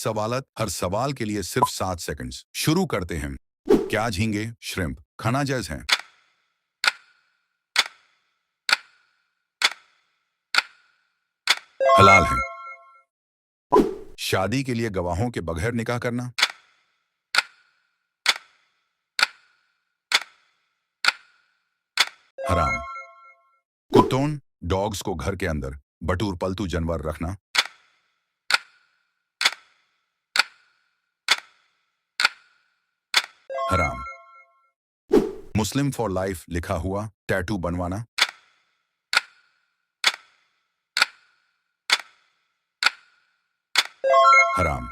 सवालत हर सवाल के लिए सिर्फ 7 सेकंड्स। शुरू करते हैं। क्या झींगे श्रिम्प खाना जायज हैं? हलाल हैं? शादी के लिए गवाहों के बगैर निकाह करना हराम। कुत्तों डॉग्स को घर के अंदर बटूर पलतू जानवर रखना हराम। मुस्लिम फॉर लाइफ लिखा हुआ टैटू बनवाना हराम।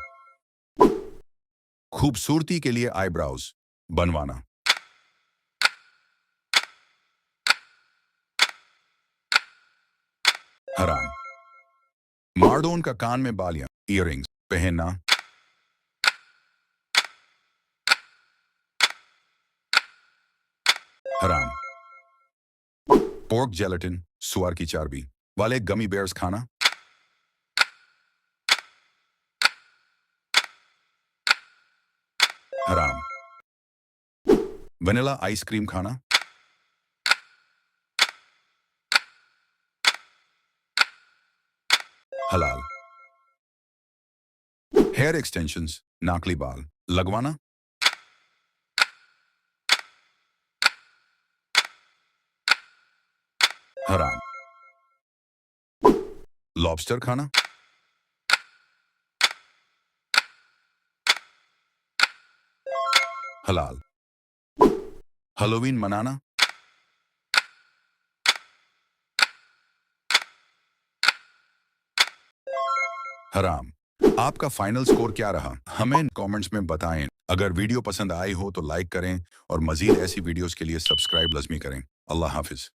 खूबसूरती के लिए आईब्राउज बनवाना हराम। मार्डोन का कान में बालियां ईयरिंग्स पहनना हराम। पोर्क जेलेटिन सुअर की चर्बी वाले गमी बेयर्स खाना हराम। वनीला आइसक्रीम खाना हलाल। हेयर एक्सटेंशंस नाकली बाल लगवाना हराम। लॉबस्टर खाना हलाल। हैलोवीन मनाना हराम। आपका फाइनल स्कोर क्या रहा हमें कमेंट्स में बताएं। अगर वीडियो पसंद आई हो तो लाइक करें और मजीद ऐसी वीडियोस के लिए सब्सक्राइब लाजमी करें। अल्लाह हाफिज।